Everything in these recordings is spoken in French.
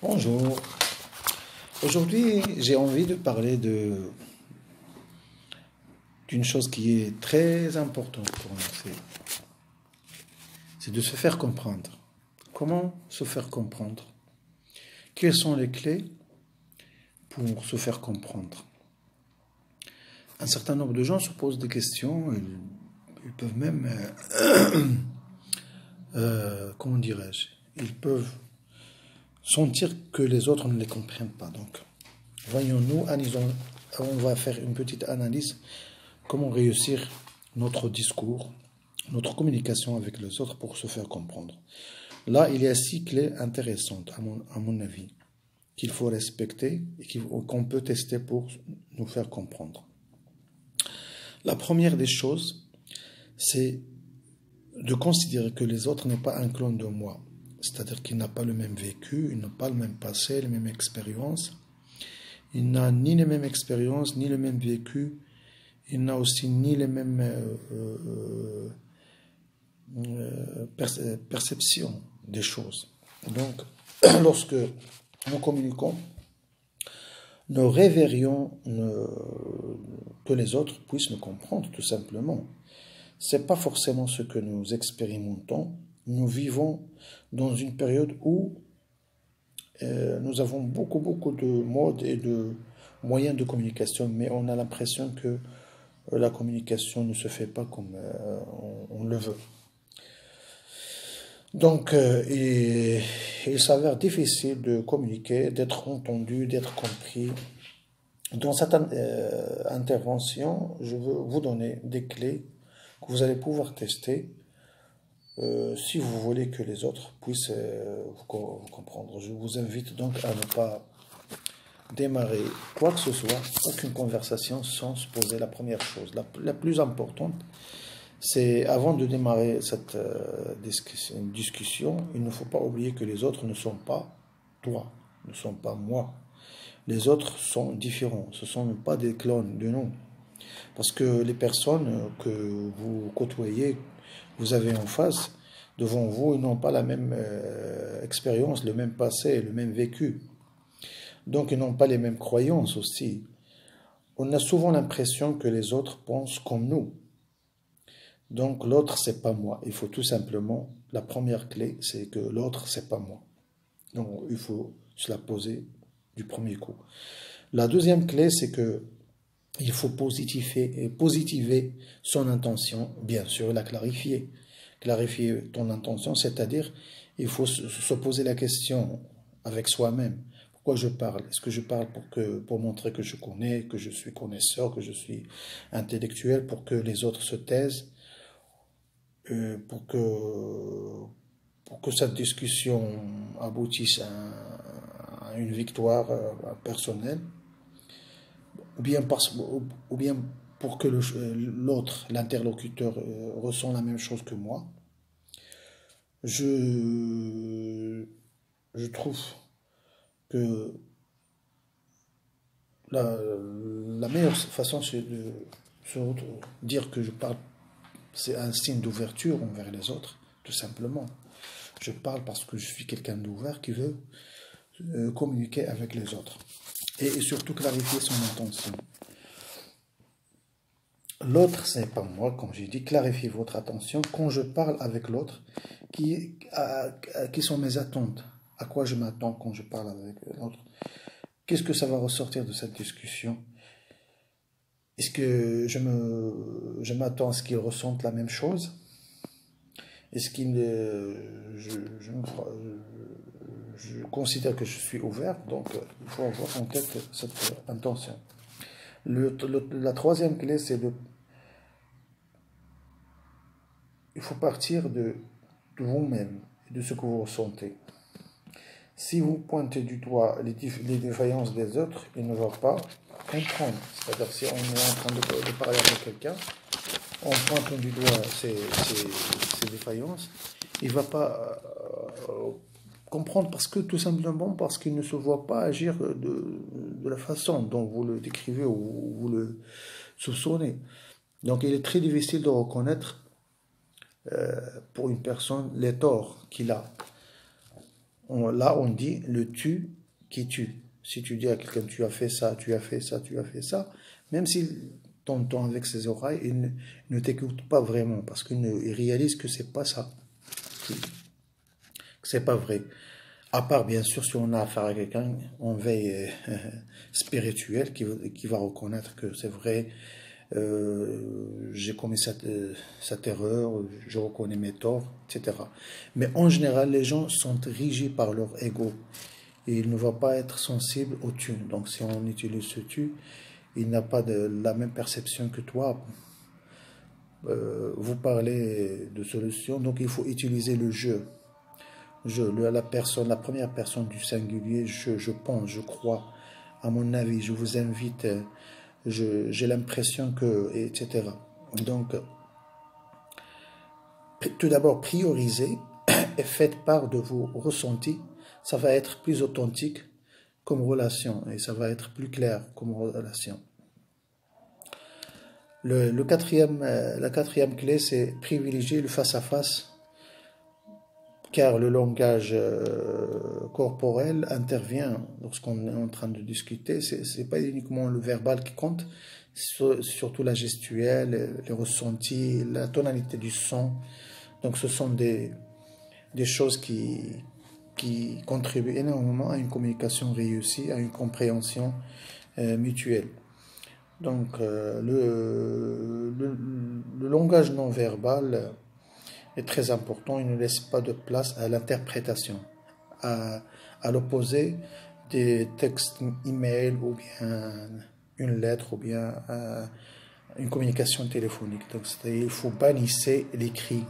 Bonjour. Aujourd'hui, j'ai envie de parler d'une chose qui est très importante pour nous. C'est de se faire comprendre. Comment se faire comprendre? Quelles sont les clés pour se faire comprendre? Un certain nombre de gens se posent des questions. Ils peuvent même, comment dirais-je, ils peuvent sentir que les autres ne les comprennent pas. Donc, voyons-nous, on va faire une petite analyse. Comment réussir notre discours, notre communication avec les autres pour se faire comprendre. Là, il y a 6 clés intéressantes, à mon avis, qu'il faut respecter et qu'on peut tester pour nous faire comprendre. La première des choses, c'est de considérer que les autres n'est pas un clone de moi. C'est-à-dire qu'il n'a pas le même vécu, il n'a pas le même passé, les mêmes expériences. Il n'a ni les mêmes expériences, ni le même vécu. Il n'a aussi ni les mêmes perceptions des choses. Donc, lorsque nous communiquons, nous rêverions que les autres puissent nous comprendre, tout simplement. Ce n'est pas forcément ce que nous expérimentons. Nous vivons dans une période où nous avons beaucoup de modes et de moyens de communication, mais on a l'impression que la communication ne se fait pas comme on le veut. Donc, il s'avère difficile de communiquer, d'être entendu, d'être compris. Dans cette intervention, je veux vous donner des clés que vous allez pouvoir tester si vous voulez que les autres puissent vous comprendre. Je vous invite donc à ne pas démarrer quoi que ce soit, aucune conversation sans se poser la première chose. La plus importante, c'est avant de démarrer cette discussion, il ne faut pas oublier que les autres ne sont pas toi, ne sont pas moi. Les autres sont différents, ce ne sont pas des clones de nous. Parce que les personnes que vous côtoyez, vous avez en face, devant vous, ils n'ont pas la même expérience, le même passé, le même vécu. Donc ils n'ont pas les mêmes croyances aussi. On a souvent l'impression que les autres pensent comme nous. Donc l'autre, c'est pas moi. Il faut tout simplement, la première clé, c'est que l'autre, c'est pas moi. Donc il faut se la poser du premier coup. La deuxième clé, c'est que il faut positiver son intention, bien sûr, la clarifier. Clarifier ton intention, c'est-à-dire, il faut se poser la question avec soi-même. Pourquoi je parle? Est-ce que je parle pour montrer que je connais, que je suis connaisseur, que je suis intellectuel, pour que les autres se taisent, pour que cette discussion aboutisse à une victoire personnelle? Ou bien pour que l'autre, l'interlocuteur, ressent la même chose que moi. Je trouve que la meilleure façon, c'est de dire que je parle, c'est un signe d'ouverture envers les autres, tout simplement. Je parle parce que je suis quelqu'un d'ouvert qui veut communiquer avec les autres. Et surtout clarifier son intention. L'autre, c'est pas moi, comme j'ai dit, clarifiez votre attention quand je parle avec l'autre, qui sont mes attentes, à quoi je m'attends quand je parle avec l'autre, qu'est-ce que ça va ressortir de cette discussion, est-ce que je m'attends à ce qu'ils ressentent la même chose, est-ce qu'ils je considère que je suis ouvert, donc il faut avoir en tête cette intention. La troisième clé, c'est il faut partir de vous-même, de ce que vous ressentez. Si vous pointez du doigt les défaillances des autres, il ne va pas comprendre. C'est-à-dire, si on est en train de parler avec quelqu'un, on pointe du doigt ses défaillances, il ne va pas comprendre tout simplement parce qu'il ne se voit pas agir de la façon dont vous le décrivez ou vous le soupçonnez. Donc il est très difficile de reconnaître pour une personne les torts qu'il a. là, on dit le tu qui tue. Si tu dis à quelqu'un, tu as fait ça, tu as fait ça, tu as fait ça, même s'il t'entend avec ses oreilles, ne t'écoute pas vraiment, parce qu'il réalise que c'est pas ça, que c'est pas vrai. À part, bien sûr, si on a affaire à quelqu'un en veille spirituelle qui va reconnaître que c'est vrai, j'ai commis cette erreur, je reconnais mes torts, etc. Mais en général, les gens sont régis par leur ego. Et il ne va pas être sensible au tu. Donc si on utilise ce tu, il n'a pas la même perception que toi. Vous parlez de solution, donc il faut utiliser le je. La première personne du singulier, je pense, je crois, à mon avis, je vous invite, j'ai l'impression que, etc. Donc, tout d'abord, priorisez et faites part de vos ressentis. Ça va être plus authentique comme relation et ça va être plus clair comme relation. La quatrième clé, c'est privilégier le face-à-face, car le langage corporel intervient lorsqu'on est en train de discuter. C'est pas uniquement le verbal qui compte, surtout la gestuelle, les ressentis, la tonalité du son. Donc ce sont des choses qui contribuent énormément à une communication réussie, à une compréhension mutuelle. Donc le langage non verbal est très important, il ne laisse pas de place à l'interprétation, à l'opposé des textes email ou bien une lettre ou bien une communication téléphonique. Donc il faut bannissez l'écrit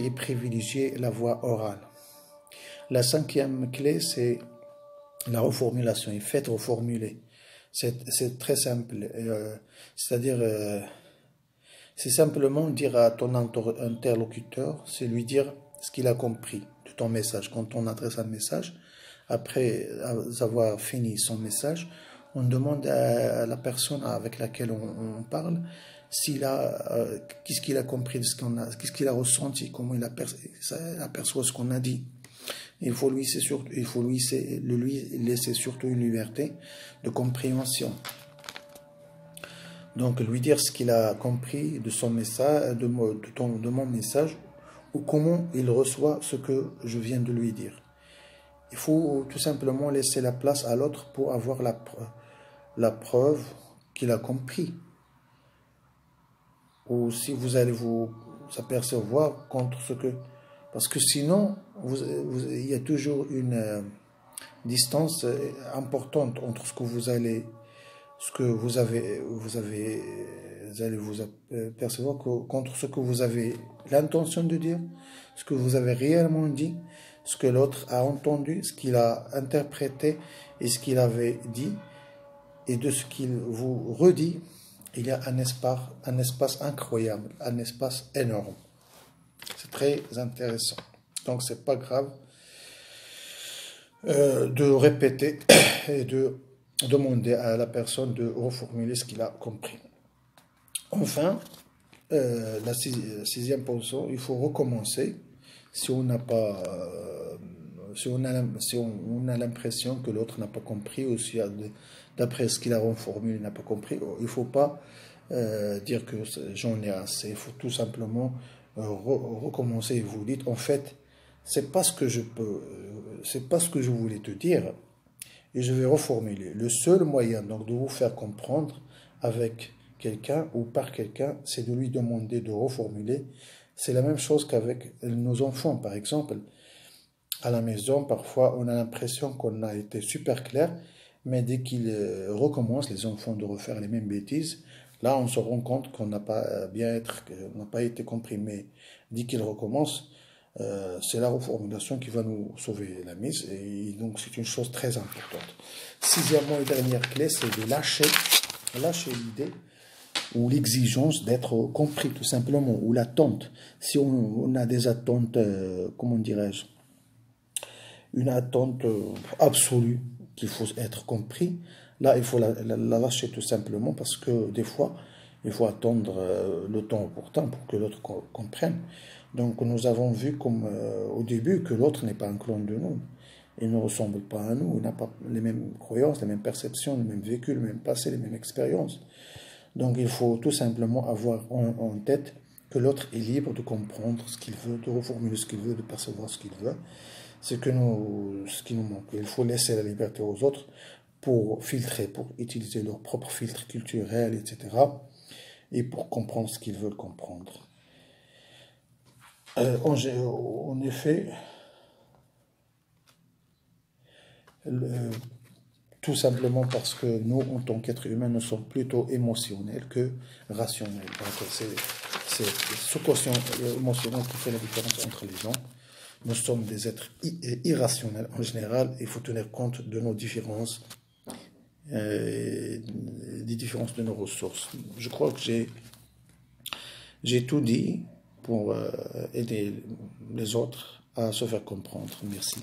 et privilégier la voix orale. La cinquième clé, c'est la reformulation. Et faites reformuler. C'est très simple. C'est-à-dire, c'est simplement dire à ton interlocuteur, c'est lui dire ce qu'il a compris de ton message. Quand on adresse un message, après avoir fini son message, on demande à la personne avec laquelle on parle qu'est-ce qu'il a compris de ce qu'on a, qu'est-ce qu'il a ressenti, comment il aperçoit ce qu'on a dit. Il faut lui laisser surtout une liberté de compréhension. Donc lui dire ce qu'il a compris de son message, de mon message, ou comment il reçoit ce que je viens de lui dire. Il faut tout simplement laisser la place à l'autre pour avoir la preuve qu'il a compris. Ou si vous allez vous apercevoir contre ce que... Parce que sinon, il y a toujours une distance importante entre ce que vous allez vous apercevoir contre ce que vous avez l'intention de dire, ce que vous avez réellement dit, ce que l'autre a entendu, ce qu'il a interprété et ce qu'il avait dit, et de ce qu'il vous redit. Il y a un espace incroyable, un espace énorme. C'est très intéressant. Donc, c'est pas grave de répéter et de demander à la personne de reformuler ce qu'il a compris. Enfin, la sixième position, il faut recommencer si on n'a pas, si on a l'impression que l'autre n'a pas compris ou si d'après ce qu'il a reformulé il n'a pas compris. Il ne faut pas dire que j'en ai assez. Il faut tout simplement recommencer et vous dites en fait c'est pas ce que c'est pas ce que je voulais te dire et je vais reformuler. Le seul moyen donc de vous faire comprendre avec quelqu'un ou par quelqu'un, c'est de lui demander de reformuler. C'est la même chose qu'avec nos enfants, par exemple. À la maison, parfois, on a l'impression qu'on a été super clair, mais dès qu'ils recommencent, les enfants, de refaire les mêmes bêtises, là, on se rend compte qu'on n'a pas on n'a pas été compris. Mais dès qu'ils recommencent, c'est la reformulation qui va nous sauver la mise. Et donc, c'est une chose très importante. Sixièmement et dernière clé, c'est de lâcher l'idée ou l'exigence d'être compris, tout simplement, ou l'attente. Si on a des attentes, comment dirais-je, une attente absolue qu'il faut être compris, là, il faut la lâcher tout simplement parce que des fois, Il faut attendre le temps opportun pour que l'autre comprenne. Donc nous avons vu comme au début que l'autre n'est pas un clone de nous. Il ne ressemble pas à nous, il n'a pas les mêmes croyances, les mêmes perceptions, le même vécu, le même passé, les mêmes expériences. Donc il faut tout simplement avoir en tête que l'autre est libre de comprendre ce qu'il veut, de reformuler ce qu'il veut, de percevoir ce qu'il veut. C'est ce qui nous manque. Il faut laisser la liberté aux autres pour filtrer, pour utiliser leur propre filtre culturel, etc. Et pour comprendre ce qu'ils veulent comprendre. En effet, tout simplement parce que nous, en tant qu'êtres humains, nous sommes plutôt émotionnels que rationnels. Donc c'est ce quotient émotionnel qui fait la différence entre les gens. Nous sommes des êtres irrationnels en général. Il faut tenir compte de nos différences, des différences de nos ressources. Je crois que j'ai tout dit pour aider les autres à se faire comprendre. Merci.